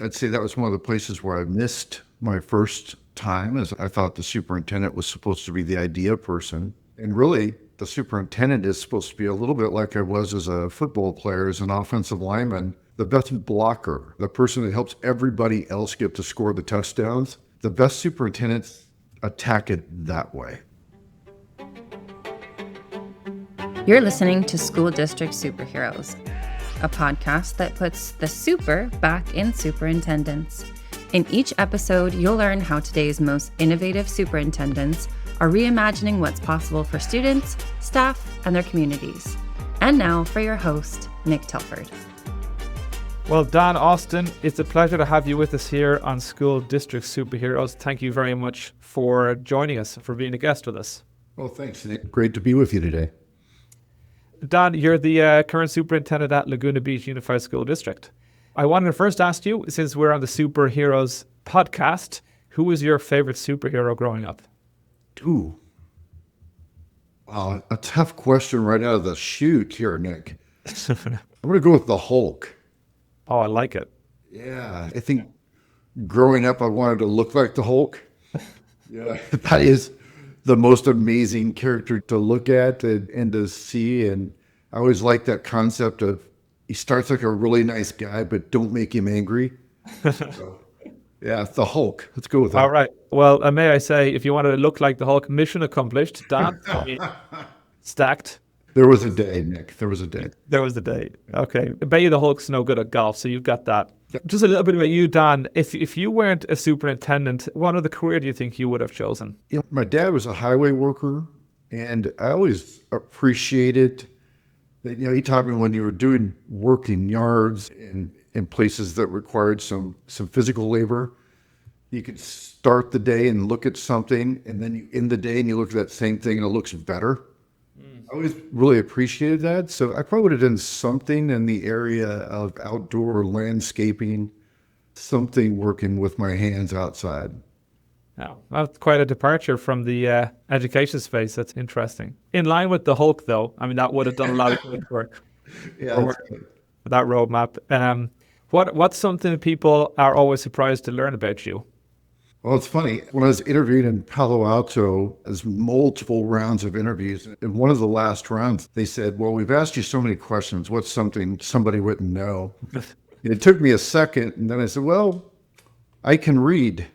I'd say that was one of the places where I missed my first time, as I thought the superintendent was supposed to be the idea person. And really, the superintendent is supposed to be a little bit like I was as a football player, as an offensive lineman, the best blocker, the person that helps everybody else get to score the touchdowns. The best superintendents attack it that way. You're listening to School District Superheroes, a podcast that puts the super back in superintendents. In each episode, you'll learn how today's most innovative superintendents are reimagining what's possible for students, staff, and their communities. And now for your host, Nick Telford. Well, Dan Austin, it's a pleasure to have you with us here on School District Superheroes. Thank you very much for joining us, for being a guest with us. Well, thanks, Nick. Great to be with you today. Dan, you're the current superintendent at Laguna Beach Unified School District. I wanted to first ask you, since we're on the Superheroes podcast, who was your favorite superhero growing up? Ooh. Wow, a tough question right out of the chute here, Nick. I'm going to go with the Hulk. Oh, I like it. Yeah, I think growing up, I wanted to look like the Hulk. Yeah, that is the most amazing character to look at and to see. And I always like that concept of he starts like a really nice guy, but don't make him angry. So, yeah, the Hulk. Let's go with that. All right. Well, may I say, if you want to look like the Hulk, mission accomplished. Dan, stacked. There was a day, Nick. There was a day. There was a day. Okay. I bet you the Hulk's no good at golf, so you've got that. Just a little bit about you, Dan. If you weren't a superintendent, what other career do you think you would have chosen? You know, my dad was a highway worker, and I always appreciated that, he taught me when you were doing work in yards and in places that required some physical labor, you could start the day and look at something, and then you end the day and you look at that same thing and it looks better. I always really appreciated that. So I probably would have done something in the area of outdoor landscaping, something working with my hands outside. Oh, that's quite a departure from the education space. That's interesting. In line with the Hulk, though, I mean, that would have done a lot of good work. Yeah, with that roadmap. What's something that people are always surprised to learn about you? Well, it's funny. When I was interviewed in Palo Alto, there's multiple rounds of interviews. In one of the last rounds, they said, well, we've asked you so many questions. What's something somebody wouldn't know? And it took me a second. And then I said, well, I can read.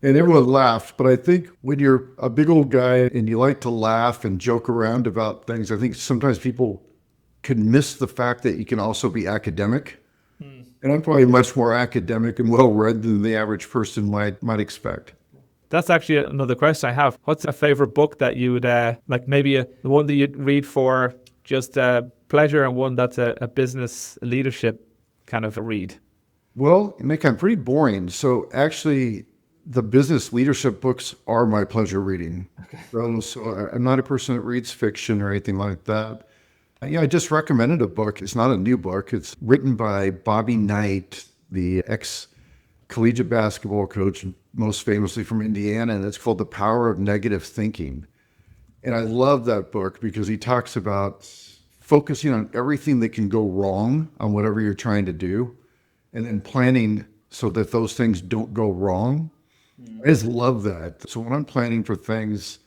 And everyone laughed. But I think when you're a big old guy and you like to laugh and joke around about things, I think sometimes people can miss the fact that you can also be academic. And I'm probably much more academic and well-read than the average person might expect. That's actually another question I have. What's a favorite book that you would, like maybe the one that you'd read for just pleasure and one that's a business leadership kind of a read? Well, Nick, I'm pretty boring. So actually, the business leadership books are my pleasure reading. Okay. So I'm not a person that reads fiction or anything like that. Yeah, I just recommended a book. It's not a new book. It's written by Bobby Knight, the ex-collegiate basketball coach, most famously from Indiana, and it's called The Power of Negative Thinking. And I love that book because he talks about focusing on everything that can go wrong on whatever you're trying to do, and then planning so that those things don't go wrong. I just love that. So when I'm planning for things,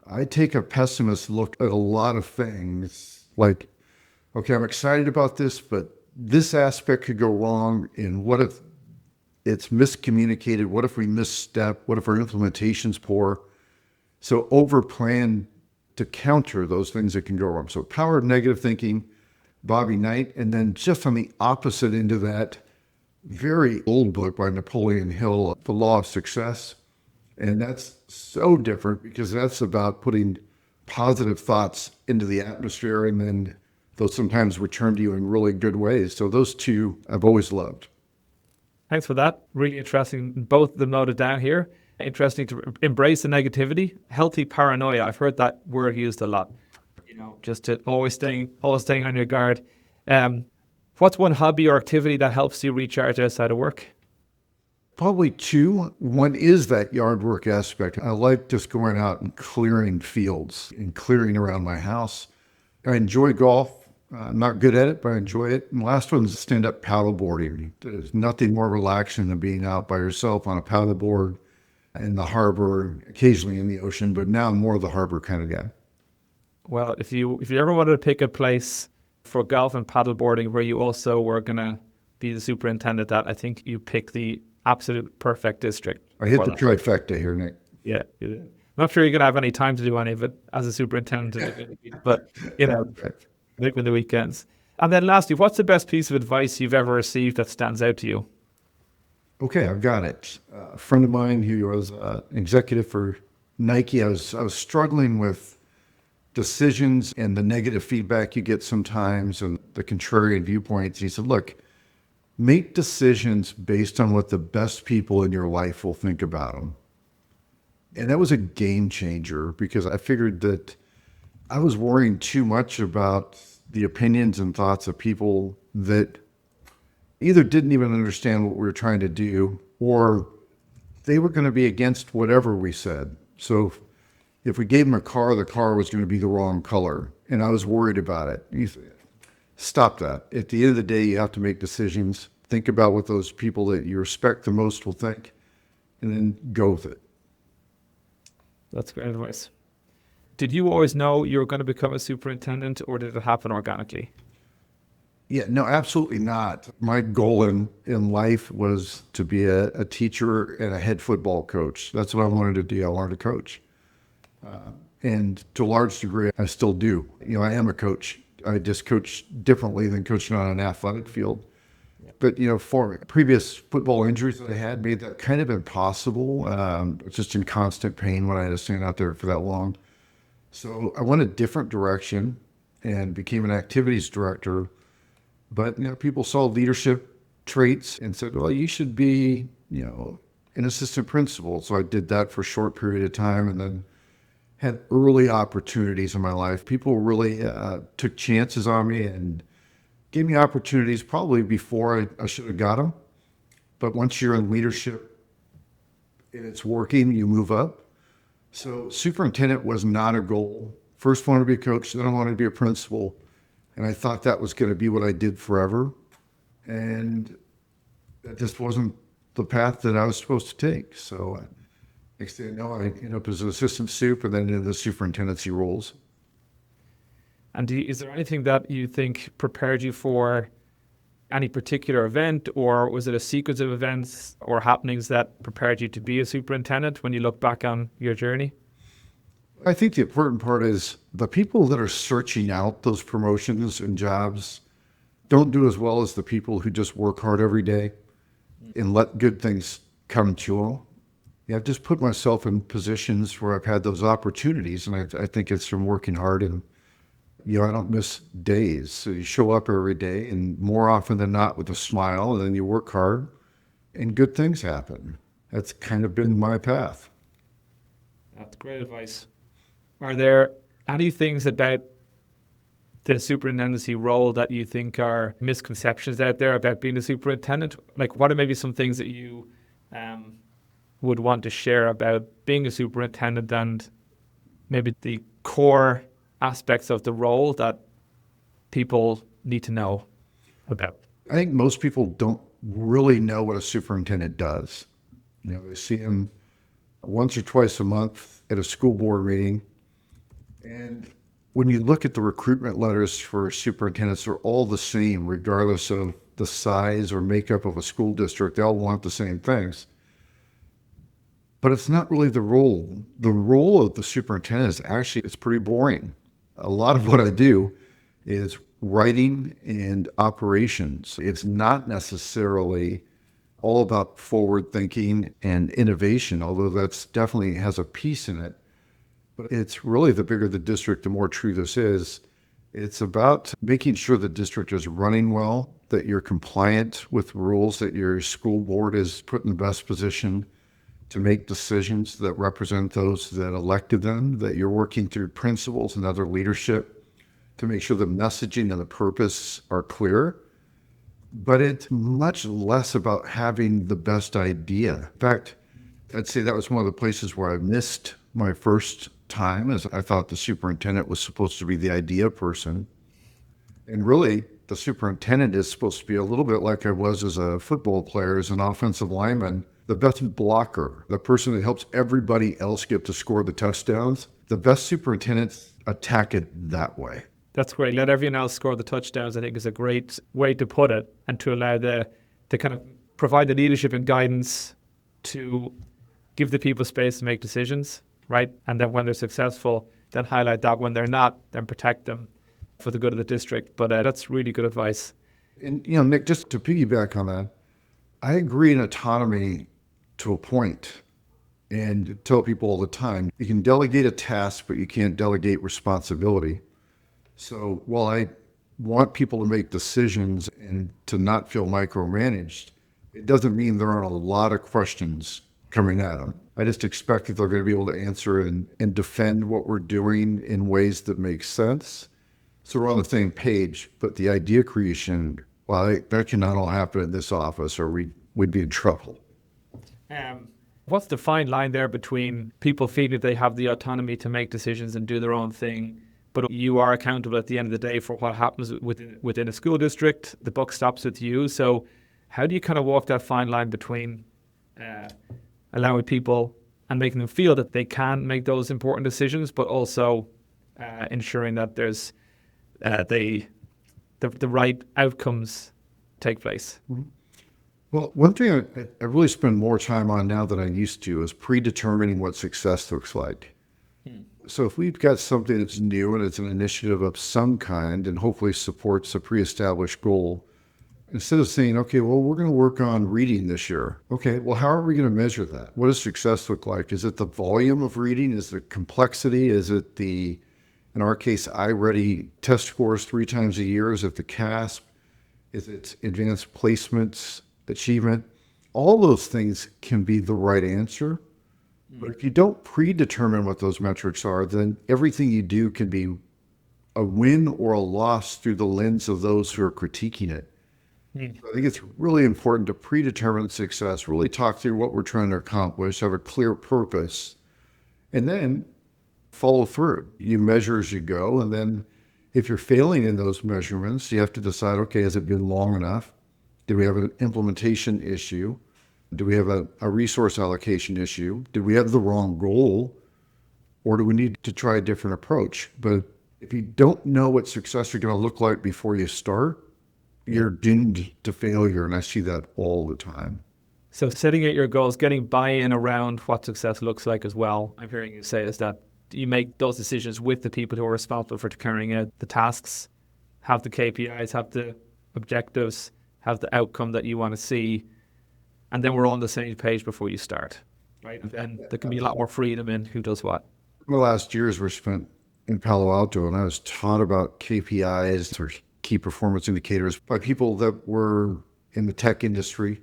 I take a pessimist look at a lot of things. Like, okay, I'm excited about this, but this aspect could go wrong. And what if it's miscommunicated? What if we misstep? What if our implementation's poor? So over-plan to counter those things that can go wrong. So Power of Negative Thinking, Bobby Knight. And then just on the opposite end of that, very old book by Napoleon Hill, The Law of Success. And that's so different because that's about putting positive thoughts into the atmosphere, and then those sometimes return to you in really good ways. So those two I've always loved. Thanks for that. Really interesting. Both of them noted down here. Interesting to embrace the negativity. Healthy paranoia. I've heard that word used a lot. Just to always staying on your guard. What's one hobby or activity that helps you recharge outside of work? Probably two. One is that yard work aspect. I like just going out and clearing fields and clearing around my house. I enjoy golf. I'm not good at it, but I enjoy it. And the last one is stand-up paddleboarding. There's nothing more relaxing than being out by yourself on a paddleboard in the harbor, occasionally in the ocean, but now I'm more of the harbor kind of guy. Well, if you ever wanted to pick a place for golf and paddleboarding where you also were gonna be the superintendent, that I think you pick the absolute perfect district. I hit for the that. trifecta here, Nick. Yeah, you did. I'm not sure you're gonna have any time to do any of it as a superintendent, but you know, maybe in the weekends. And then lastly, what's the best piece of advice you've ever received that stands out to you? Okay, I've got it. A friend of mine who was executive for Nike, I was struggling with decisions and the negative feedback you get sometimes and the contrarian viewpoints. He said, look, make decisions based on what the best people in your life will think about them. And that was a game changer because I figured that I was worrying too much about the opinions and thoughts of people that either didn't even understand what we were trying to do or they were going to be against whatever we said. So if we gave them a car, the car was going to be the wrong color. And I was worried about it. Stop that. At the end of the day, you have to make decisions. Think about what those people that you respect the most will think, and then go with it. That's great advice. Did you always know you were going to become a superintendent, or did it happen organically? Yeah, no, absolutely not. My goal in life was to be a teacher and a head football coach. That's what I wanted to do. I wanted to coach. And to a large degree, I still do. I am a coach. I just coach differently than coaching on an athletic field. But, for previous football injuries that I had made that kind of impossible. Just in constant pain when I had to stand out there for that long. So I went a different direction and became an activities director. But, people saw leadership traits and said, well, you should be, an assistant principal. So I did that for a short period of time and then had early opportunities in my life. People really took chances on me and gave me opportunities probably before I should have got them. But once you're in leadership and it's working, you move up. So superintendent was not a goal. First wanted to be a coach, then I wanted to be a principal. And I thought that was going to be what I did forever. And that just wasn't the path that I was supposed to take. So next thing I know, I ended up as an assistant soup and then into the superintendency roles. And is there anything that you think prepared you for any particular event, or was it a sequence of events or happenings that prepared you to be a superintendent when you look back on your journey? I think the important part is the people that are searching out those promotions and jobs don't do as well as the people who just work hard every day and let good things come to them. I've just put myself in positions where I've had those opportunities, and I think it's from working hard and I don't miss days. So you show up every day and more often than not with a smile, and then you work hard and good things happen. That's kind of been my path. That's great advice. Are there any things about the superintendency role that you think are misconceptions out there about being a superintendent? Like, what are maybe some things that you would want to share about being a superintendent and maybe the core aspects of the role that people need to know about? I think most people don't really know what a superintendent does. They see him once or twice a month at a school board meeting. And when you look at the recruitment letters for superintendents, they're all the same, regardless of the size or makeup of a school district. They all want the same things. But it's not really the role. The role of the superintendent is actually, it's pretty boring. A lot of what I do is writing and operations. It's not necessarily all about forward thinking and innovation, although that's definitely has a piece in it. But it's really, the bigger the district, the more true this is. It's about making sure the district is running well, that you're compliant with rules, that your school board is put in the best position to make decisions that represent those that elected them, that you're working through principals and other leadership to make sure the messaging and the purpose are clear. But it's much less about having the best idea. In fact, I'd say that was one of the places where I missed my first time, as I thought the superintendent was supposed to be the idea person. And really, the superintendent is supposed to be a little bit like I was as a football player, as an offensive lineman, the best blocker, the person that helps everybody else get to score the touchdowns. The best superintendents attack it that way. That's great. Let everyone else score the touchdowns, I think, is a great way to put it, and to allow to kind of provide the leadership and guidance to give the people space to make decisions, right? And then when they're successful, then highlight that. When they're not, then protect them for the good of the district. But that's really good advice. And, Nick, just to piggyback on that, I agree in autonomy to a point, and tell people all the time, you can delegate a task, but you can't delegate responsibility. So while I want people to make decisions and to not feel micromanaged, it doesn't mean there aren't a lot of questions coming at them. I just expect that they're going to be able to answer and defend what we're doing in ways that make sense. So we're on the same page, but the idea creation, well, that cannot all happen in this office, or we'd be in trouble. What's the fine line there between people feeling that they have the autonomy to make decisions and do their own thing, but you are accountable at the end of the day for what happens within a school district? The buck stops with you. So how do you kind of walk that fine line between allowing people and making them feel that they can make those important decisions, but also ensuring that there's the right outcomes take place? Mm-hmm. Well, one thing I really spend more time on now than I used to is predetermining what success looks like. So if we've got something that's new and it's an initiative of some kind and hopefully supports a pre-established goal, instead of saying, okay, well, we're going to work on reading this year. Okay, well, how are we going to measure that? What does success look like? Is it the volume of reading? Is it complexity? Is it in our case, iReady test scores 3 times a year? Is it the CASP? Is it advanced placements, achievement? All those things can be the right answer. But if you don't predetermine what those metrics are, then everything you do can be a win or a loss through the lens of those who are critiquing it. So I think it's really important to predetermine success, really talk through what we're trying to accomplish, have a clear purpose, and then follow through. You measure as you go, and then if you're failing in those measurements, you have to decide, okay, has it been long enough? Do we have an implementation issue? Do we have a resource allocation issue? Did we have the wrong goal? Or do we need to try a different approach? But if you don't know what success is going to look like before you start, you're doomed to failure. And I see that all the time. So setting out your goals, getting buy-in around what success looks like as well, I'm hearing you say, is that you make those decisions with the people who are responsible for carrying out the tasks, have the KPIs, have the objectives, have the outcome that you want to see, and then we're on the same page before you start, right? And there can be a lot more freedom in who does what. The last years were spent in Palo Alto, and I was taught about KPIs, or key performance indicators, by people that were in the tech industry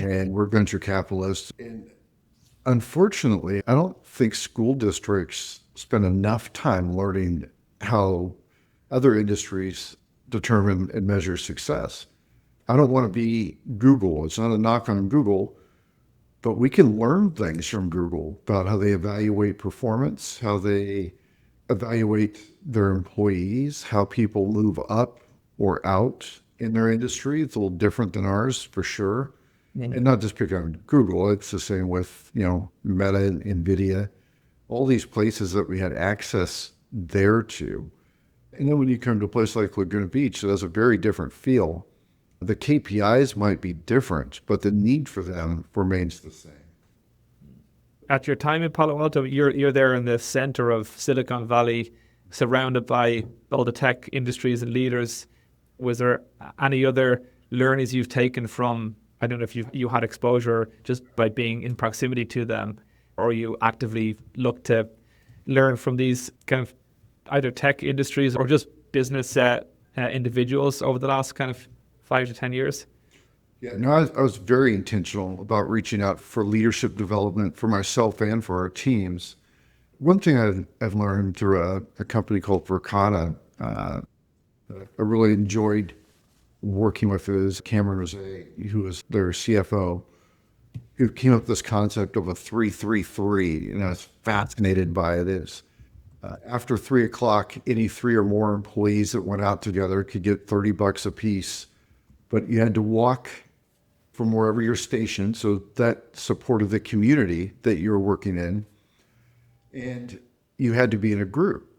and were venture capitalists. And unfortunately, I don't think school districts spend enough time learning how other industries determine and measure success. I don't want to be Google. It's not a knock on Google, but we can learn things from Google about how they evaluate performance, how they evaluate their employees, how people move up or out in their industry. It's a little different than ours, for sure. And not just pick on Google. It's the same with, Meta and NVIDIA, all these places that we had access there to. And then when you come to a place like Laguna Beach, it has a very different feel. The KPIs might be different, but the need for them remains the same. At your time in Palo Alto, you're there in the center of Silicon Valley, surrounded by all the tech industries and leaders. Was there any other learnings you've taken from, I don't know if you had exposure just by being in proximity to them, or you actively look to learn from these kind of either tech industries or just business individuals over the last kind of 5 to 10 years? Yeah, no, I was very intentional about reaching out for leadership development for myself and for our teams. One thing I've learned through a company called Verkada, I really enjoyed working with, is Cameron Rose, who was their CFO, who came up with this concept of a 3-3-3, and I was fascinated by this. After 3 o'clock, any 3 or more employees that went out together could get $30 a piece, but you had to walk from wherever you're stationed. So that supported the community that you were working in, and you had to be in a group.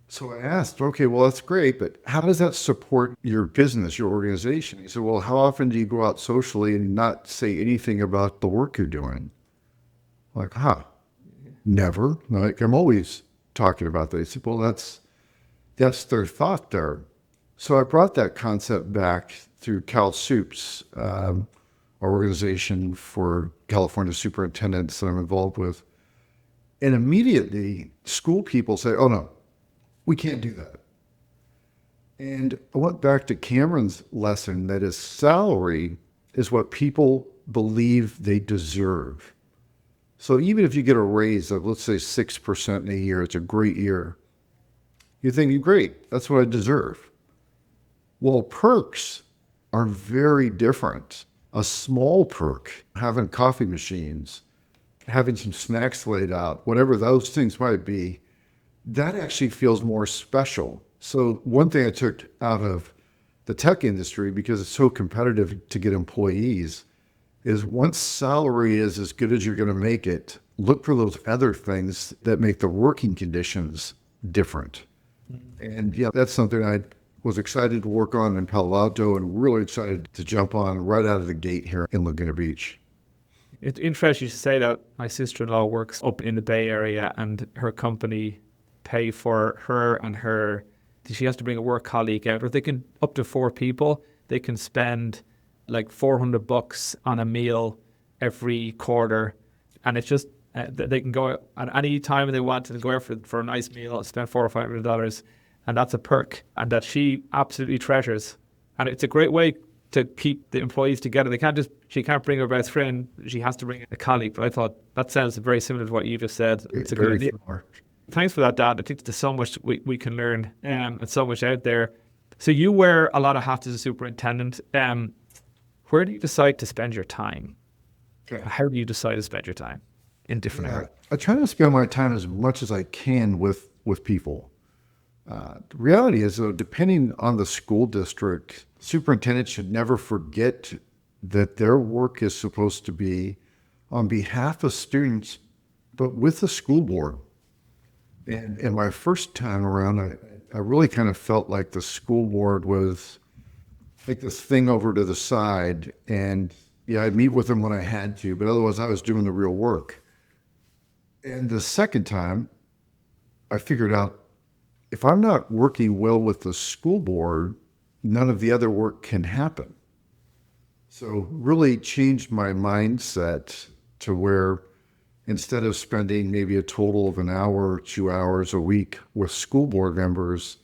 So I asked, okay, well, that's great, but how does that support your business, your organization? He said, well, how often do you go out socially and not say anything about the work you're doing? I'm like, never. Like, I'm always talking about that. He said, well, that's their thought there. So I brought that concept back through Cal Supes, our organization for California superintendents that I'm involved with. And immediately school people say, oh no, we can't do that. And I went back to Cameron's lesson that is salary is what people believe they deserve. So even if you get a raise of, let's say, 6% in a year, it's a great year. You're thinking, great, that's what I deserve. Well, perks are very different. A small perk, having coffee machines, having some snacks laid out, whatever those things might be, that actually feels more special. So one thing I took out of the tech industry, because it's so competitive to get employees, is once salary is as good as you're going to make it, look for those other things that make the working conditions different. And yeah, that's something I was excited to work on in Palo Alto and really excited to jump on right out of the gate here in Laguna Beach. It's interesting you say that. My sister-in-law works up in the Bay Area, and her company pay for her and her, she has to bring a work colleague out, or they can, up to 4 people, they can spend like $400 on a meal every quarter. And it's just, they can go out at any time they want to go out for a nice meal, spend $400 or $500, and that's a perk, and that she absolutely treasures. And it's a great way to keep the employees together. She can't bring her best friend, she has to bring a colleague. But I thought that sounds very similar to what you just said. It's a good idea. Thanks for that, Dad. I think there's so much we can learn, and so much out there. So you wear a lot of hats as a superintendent. Where do you decide to spend your time? Okay. How do you decide to spend your time in different areas? I try to spend my time as much as I can with people. The reality is, though, depending on the school district, superintendents should never forget that their work is supposed to be on behalf of students, but with the school board. And in my first time around, I really kind of felt like the school board was like this thing over to the side. And yeah, I'd meet with them when I had to, but otherwise I was doing the real work. And the second time, I figured out if I'm not working well with the school board, none of the other work can happen. So really changed my mindset to where instead of spending maybe a total of an hour or 2 hours a week with school board members,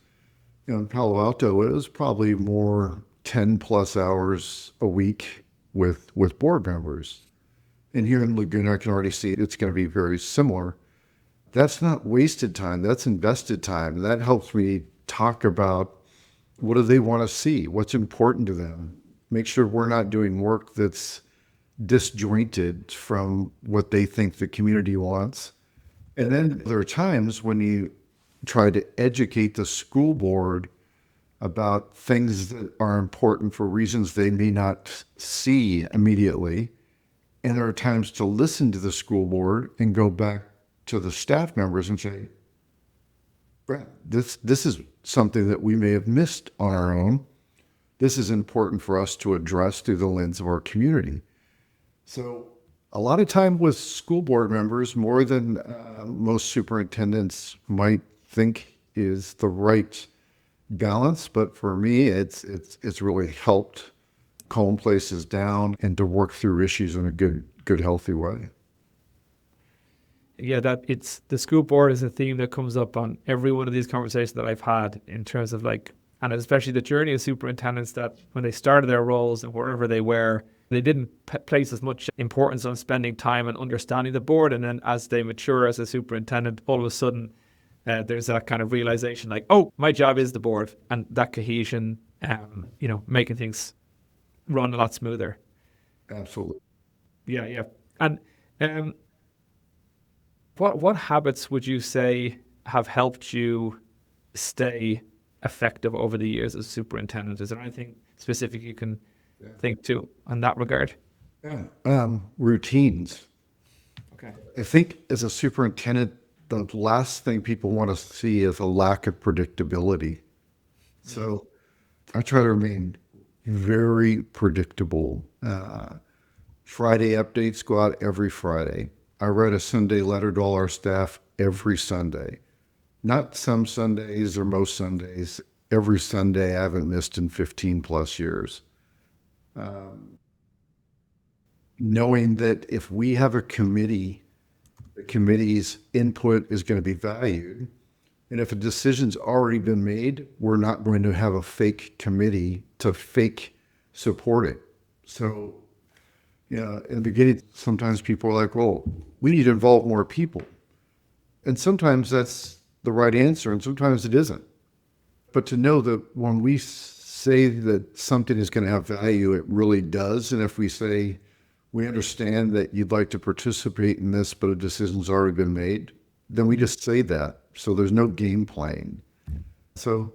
in Palo Alto, it was probably more 10 plus hours a week with board members. And here in Laguna, I can already see it's going to be very similar. That's not wasted time. That's invested time. That helps me talk about what do they want to see? What's important to them? Make sure we're not doing work that's disjointed from what they think the community wants. And then there are times when you try to educate the school board about things that are important for reasons they may not see immediately. And there are times to listen to the school board and go back to the staff members and say, Brad, this is something that we may have missed on our own. This is important for us to address through the lens of our community. So a lot of time with school board members, more than most superintendents might think is the right balance. But for me, it's really helped calm places down and to work through issues in a good, healthy way. Yeah, that it's the school board is a theme that comes up on every one of these conversations that I've had in terms of and especially the journey of superintendents, that when they started their roles and wherever they were, they didn't place as much importance on spending time and understanding the board. And then as they mature as a superintendent, all of a sudden there's that kind of realization oh, my job is the board, and that cohesion, making things run a lot smoother. Absolutely. Yeah. And what habits would you say have helped you stay effective over the years as superintendent? Is there anything specific you can think to in that regard? Routines. Okay. I think as a superintendent, the last thing people want to see is a lack of predictability. So I try to remain very predictable. Friday updates go out every Friday. I write a Sunday letter to all our staff every Sunday. Not some Sundays or most Sundays. Every Sunday I haven't missed in 15 plus years. Knowing that if we have a committee, the committee's input is going to be valued. And if a decision's already been made, we're not going to have a fake committee to fake support it. So, in the beginning, sometimes people are like, well, we need to involve more people. And sometimes that's the right answer, and sometimes it isn't. But to know that when we say that something is going to have value, it really does. And if we say, we understand that you'd like to participate in this, but a decision's already been made, then we just say that. So there's no game playing. So,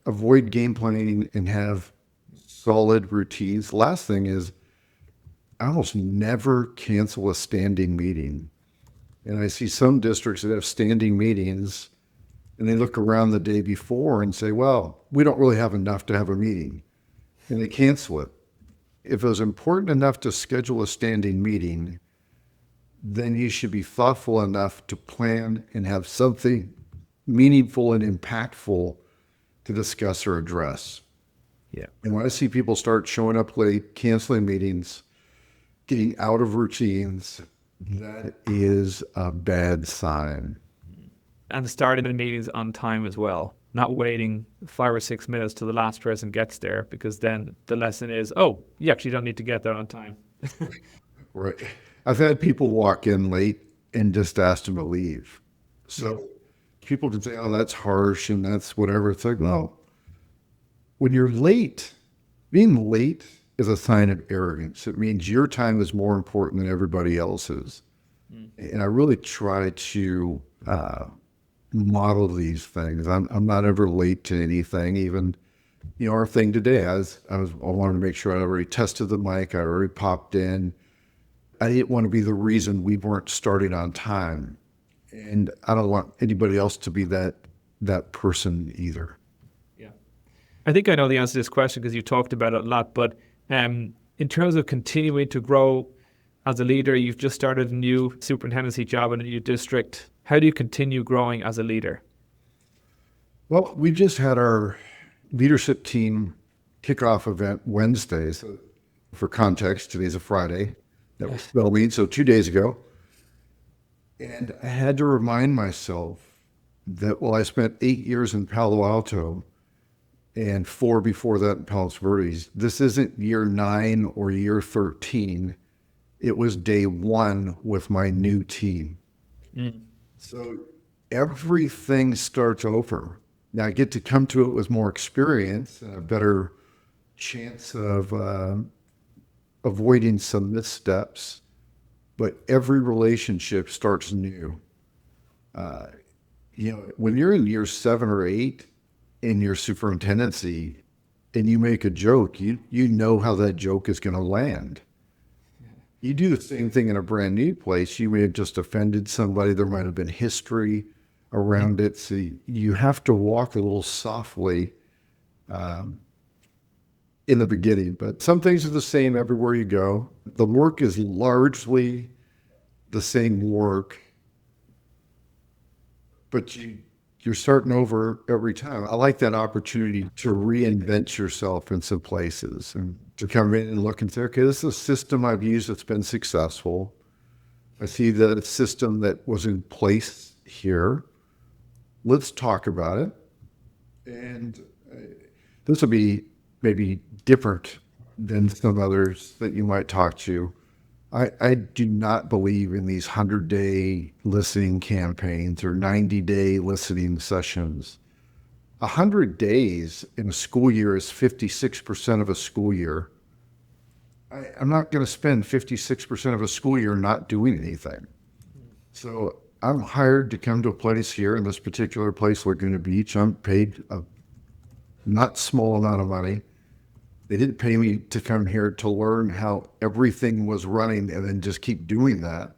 avoid game playing and have solid routines. The last thing is, I almost never cancel a standing meeting. And I see some districts that have standing meetings and they look around the day before and say, well, we don't really have enough to have a meeting. And they cancel it. If it was important enough to schedule a standing meeting, then you should be thoughtful enough to plan and have something meaningful and impactful to discuss or address. Yeah. And when I see people start showing up late, canceling meetings, getting out of routines, that is a bad sign. And starting the meetings on time as well, not waiting 5 or 6 minutes till the last person gets there, because then the lesson is, oh, you actually don't need to get there on time. Right. I've had people walk in late and just ask them to leave. So people can say, oh, that's harsh and that's whatever. It's like, no. When you're late, being late is a sign of arrogance. It means your time is more important than everybody else's. And I really try to model these things. I'm not ever late to anything. Even, our thing today, I wanted to make sure I already tested the mic. I already popped in. I didn't want to be the reason we weren't starting on time. And I don't want anybody else to be that person either. Yeah. I think I know the answer to this question because you talked about it a lot, but in terms of continuing to grow as a leader, you've just started a new superintendency job in a new district. How do you continue growing as a leader? Well, we just had our leadership team kickoff event Wednesday. So for context, today's a Friday. That was Halloween, so 2 days ago. And I had to remind myself that while I spent 8 years in Palo Alto and 4 before that in Palos Verdes, this isn't year 9 or year 13. It was day 1 with my new team. So everything starts over. Now I get to come to it with more experience and a better chance of avoiding some missteps, but every relationship starts new. When you're in year 7 or 8 in your superintendency and you make a joke, you know how that joke is going to land. You do the same thing in a brand new place. You may have just offended somebody. There might have been history around it. So you have to walk a little softly in the beginning, but some things are the same everywhere you go. The work is largely the same work, but you're starting over every time. I like that opportunity to reinvent yourself in some places and to come in and look and say, okay, this is a system I've used that's been successful. I see that a system that was in place here. Let's talk about it. And this will be maybe different than some others that you might talk to. I do not believe in these 100-day listening campaigns or 90-day listening sessions. 100 days in a school year is 56% of a school year. I'm not going to spend 56% of a school year not doing anything. So I'm hired to come to a place here in this particular place, Laguna Beach. I'm paid a not small amount of money. They didn't pay me to come here to learn how everything was running and then just keep doing that.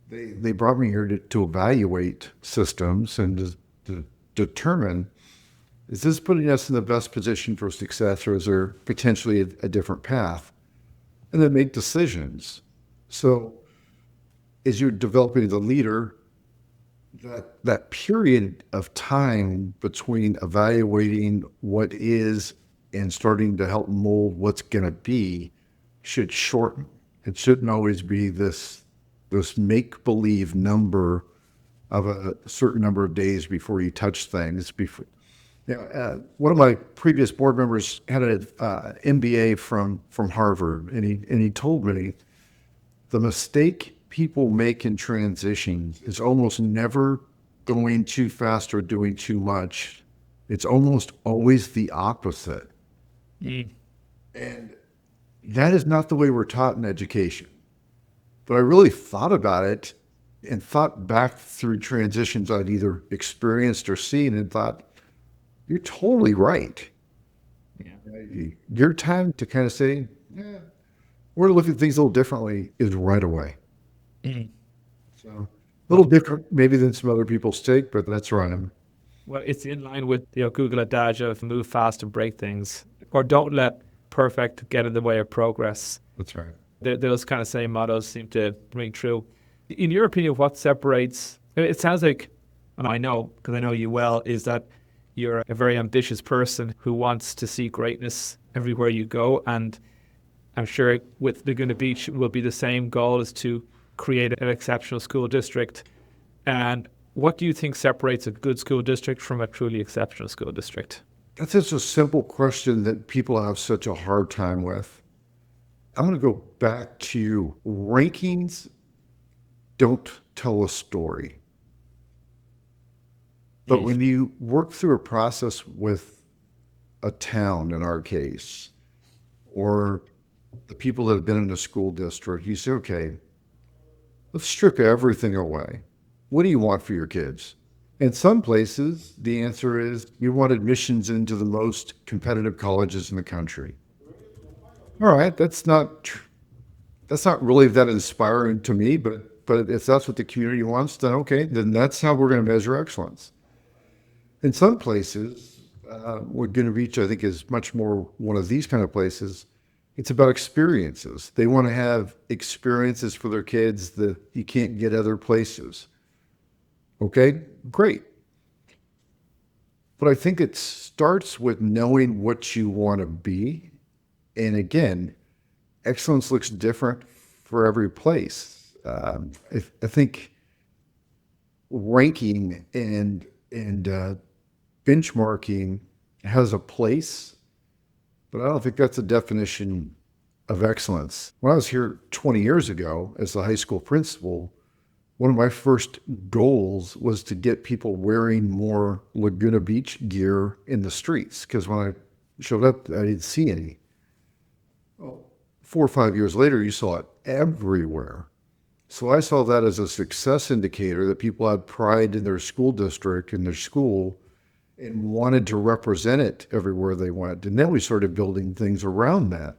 They brought me here to evaluate systems and to determine, is this putting us in the best position for success, or is there potentially a different path? And then make decisions. So as you're developing the leader, that period of time between evaluating what is and starting to help mold what's going to be should shorten. It shouldn't always be this make-believe number of a certain number of days before you touch things. One of my previous board members had an MBA from Harvard, and he told me the mistake people make in transition is almost never going too fast or doing too much. It's almost always the opposite. And that is not the way we're taught in education. But I really thought about it and thought back through transitions I'd either experienced or seen and thought, you're totally right. Yeah. Your time to kind of say, we're looking at things a little differently is right away. So a little different maybe than some other people's take, but that's right. Well, it's in line with the Google adage of move fast and break things, or don't let perfect get in the way of progress. That's right. Those kind of same mottos seem to ring true. In your opinion, what separates, it sounds like, and I know, because I know you well, is that you're a very ambitious person who wants to see greatness everywhere you go. And I'm sure with Laguna Beach will be the same goal, is to create an exceptional school district. And what do you think separates a good school district from a truly exceptional school district? That's just a simple question that people have such a hard time with. I'm going to go back to rankings don't tell a story. But when you work through a process with a town, in our case, or the people that have been in a school district, you say, okay, let's strip everything away. What do you want for your kids? In some places, the answer is you want admissions into the most competitive colleges in the country. All right, that's not really that inspiring to me, but if that's what the community wants, then okay, then that's how we're going to measure excellence. In some places, Laguna Beach, I think, is much more one of these kind of places. It's about experiences. They want to have experiences for their kids that you can't get other places. Okay, great. But I think it starts with knowing what you want to be. And again, excellence looks different for every place. I think ranking and benchmarking has a place, but I don't think that's a definition of excellence. When I was here 20 years ago as a high school principal, one of my first goals was to get people wearing more Laguna Beach gear in the streets, because when I showed up, I didn't see any. 4 or 5 years later, you saw it everywhere. So I saw that as a success indicator that people had pride in their school district, in their school, and wanted to represent it everywhere they went. And then we started building things around that.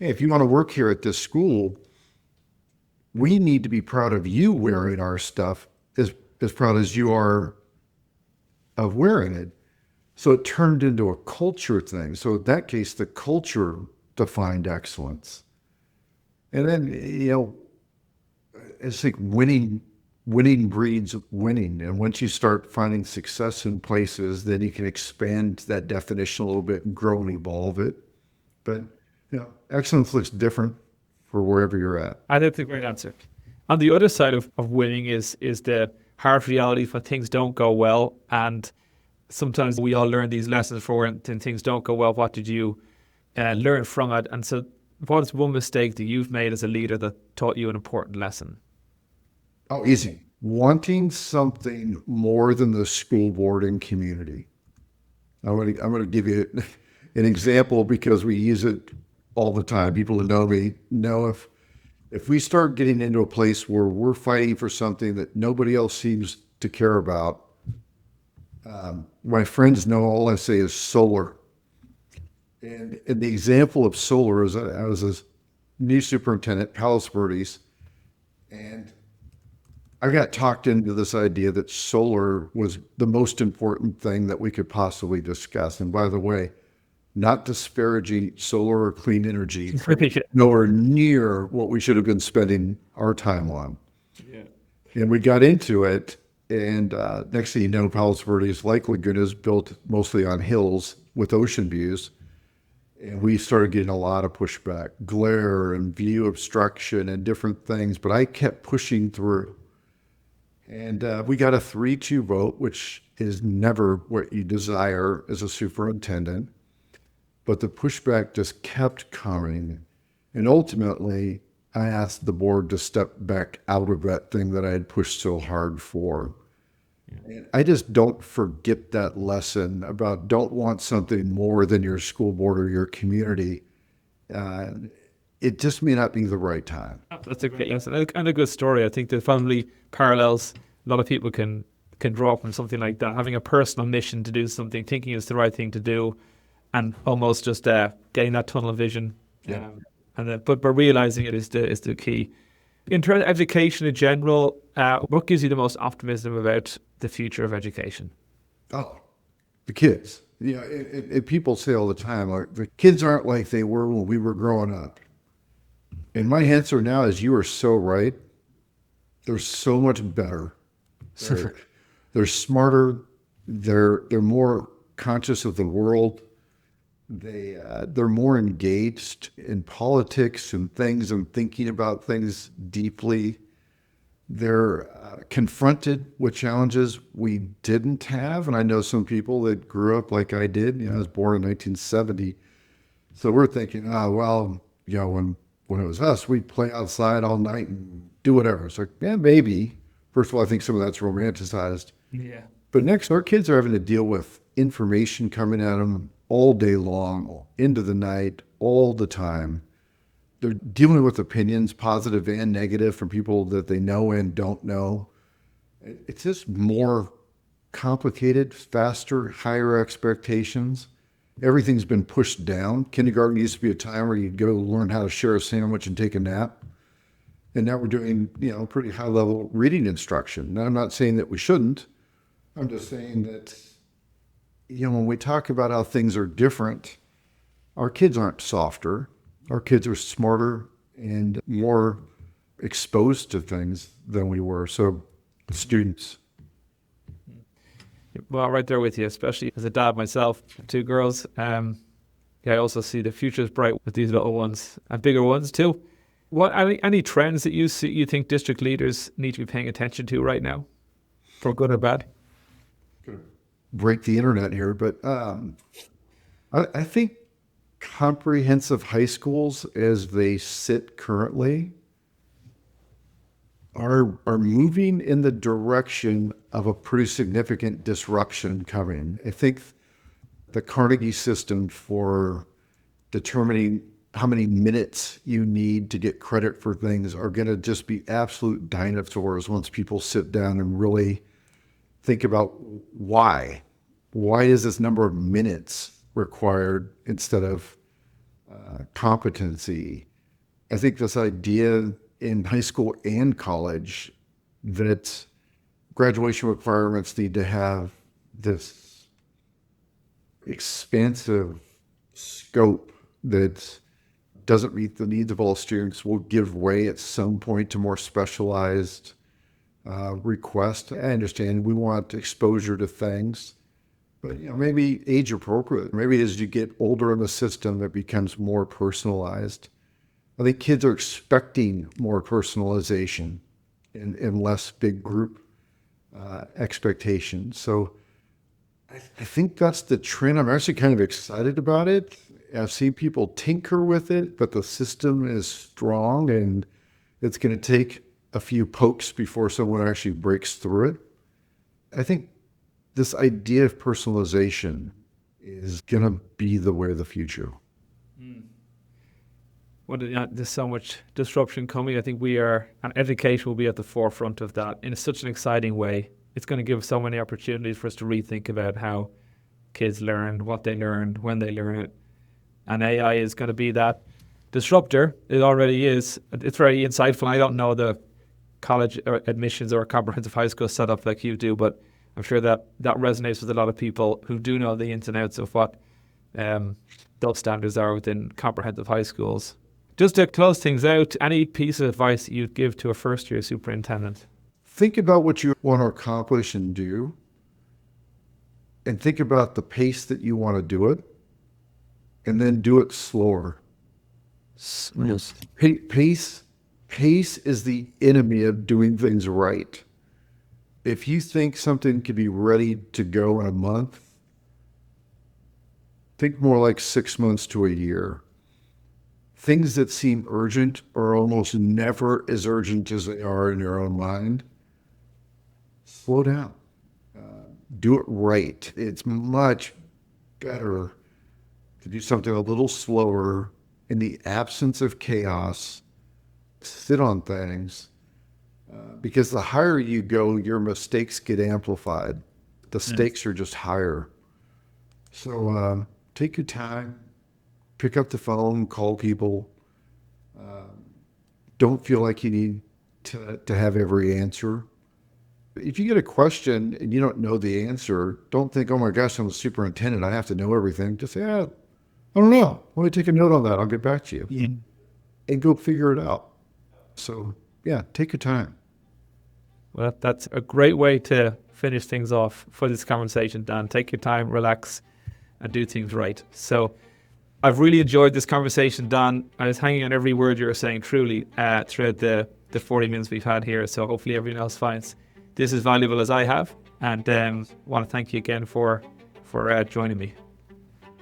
Hey, if you want to work here at this school, we need to be proud of you wearing our stuff as proud as you are of wearing it. So it turned into a culture thing. So in that case, the culture defined excellence. And then, it's like winning breeds winning. And once you start finding success in places, then you can expand that definition a little bit and grow and evolve it. But, excellence looks different for wherever you're at. I think that's a great answer. On the other side of winning is the hard reality when things don't go well. And sometimes we all learn these lessons for when things don't go well. What did you learn from it? And so what is one mistake that you've made as a leader that taught you an important lesson? Oh, easy. Wanting something more than the school board and community. I'm going to give you an example because we use it all the time. People who know me know If we start getting into a place where we're fighting for something that nobody else seems to care about, my friends know all I say is solar. And the example of solar is I was a new superintendent, Palos Verdes, and I got talked into this idea that solar was the most important thing that we could possibly discuss. And by the way, not disparaging solar or clean energy, nowhere near what we should have been spending our time on. Yeah. And we got into it, and next thing you know, Palos Verdes, like Laguna, is built mostly on hills with ocean views. And we started getting a lot of pushback, glare and view obstruction and different things. But I kept pushing through. And we got a 3-2 vote, which is never what you desire as a superintendent. But the pushback just kept coming. And ultimately, I asked the board to step back out of that thing that I had pushed so hard for. And I just don't forget that lesson about don't want something more than your school board or your community. It just may not be the right time. That's a great lesson and a good story. I think the family parallels a lot of people can draw from something like that. Having a personal mission to do something, thinking it's the right thing to do, and almost just getting that tunnel vision. Yeah. But realizing it is the key. In terms of education in general, what gives you the most optimism about the future of education? Oh, the kids. Yeah, people say all the time, like, the kids aren't like they were when we were growing up. And my answer now is, you are so right. They're so much better. They're smarter. They're more conscious of the world. They're more engaged in politics and things and thinking about things deeply. They're confronted with challenges we didn't have. And I know some people that grew up like I did. I was born in 1970. So we're thinking, when it was us, we'd play outside all night and do whatever. It's like, yeah, maybe. First of all, I think some of that's romanticized. Yeah. But next, our kids are having to deal with information coming at them all day long, into the night, all the time. They're dealing with opinions, positive and negative, from people that they know and don't know. It's just more complicated, faster, higher expectations. Everything's been pushed down. Kindergarten used to be a time where you'd go learn how to share a sandwich and take a nap. And now we're doing, pretty high level reading instruction. Now, I'm not saying that we shouldn't. I'm just saying that, when we talk about how things are different, our kids aren't softer. Our kids are smarter and more exposed to things than we were. So, students. Well, right there with you, especially as a dad myself, 2 girls. I also see the future is bright with these little ones and bigger ones too. What any trends that you think district leaders need to be paying attention to right now, for good or bad? Break the internet here, but I think comprehensive high schools, as they sit currently, are moving in the direction of a pretty significant disruption coming. I think the Carnegie system for determining how many minutes you need to get credit for things are going to just be absolute dinosaurs once people sit down and really think about why. Why is this number of minutes required instead of competency? I think this idea in high school and college that graduation requirements need to have this expansive scope that doesn't meet the needs of all students will give way at some point to more specialized requests. I understand we want exposure to things, but maybe age appropriate. Maybe as you get older in the system, it becomes more personalized. I think kids are expecting more personalization and less big group expectations. So I think that's the trend. I'm actually kind of excited about it. I've seen people tinker with it, but the system is strong and it's going to take a few pokes before someone actually breaks through it. I think this idea of personalization is going to be the way of the future. there's so much disruption coming. I think and education will be at the forefront of that in such an exciting way. It's going to give so many opportunities for us to rethink about how kids learn, what they learn, when they learn it. And AI is going to be that disruptor. It already is. It's very insightful. I don't know the college or admissions or comprehensive high school setup like you do, but I'm sure that resonates with a lot of people who do know the ins and outs of what those standards are within comprehensive high schools. Just to close things out, any piece of advice you'd give to a first-year superintendent? Think about what you want to accomplish and do, and think about the pace that you want to do it, and then do it slower. Yes. Pace is the enemy of doing things right. If you think something could be ready to go in a month, think more like 6 months to a year. Things that seem urgent are almost never as urgent as they are in your own mind. Slow down. Do it right. It's much better to do something a little slower in the absence of chaos. Sit on things. Because the higher you go, your mistakes get amplified. The stakes are just higher. So take your time. Pick up the phone, call people. Don't feel like you need to have every answer. If you get a question and you don't know the answer, don't think, oh my gosh, I'm the superintendent, I have to know everything. Just say, I don't know. Let me take a note on that. I'll get back to you. Yeah. And go figure it out. So, yeah, take your time. Well, that's a great way to finish things off for this conversation, Dan. Take your time, relax, and do things right. So I've really enjoyed this conversation, Dan. I was hanging on every word you were saying, truly, throughout the 40 minutes we've had here. So hopefully everyone else finds this as valuable as I have. And want to thank you again for joining me.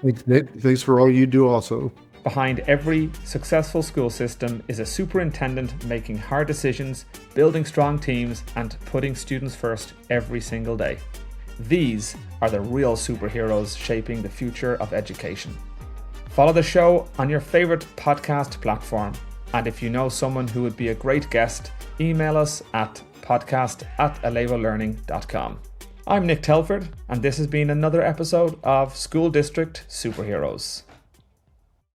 Thanks, Nick. Thanks for all you do also. Behind every successful school system is a superintendent making hard decisions, building strong teams, and putting students first every single day. These are the real superheroes shaping the future of education. Follow the show on your favorite podcast platform. And if you know someone who would be a great guest, email us at podcast@elevolearning.com. I'm Nick Telford, and this has been another episode of School District Superheroes.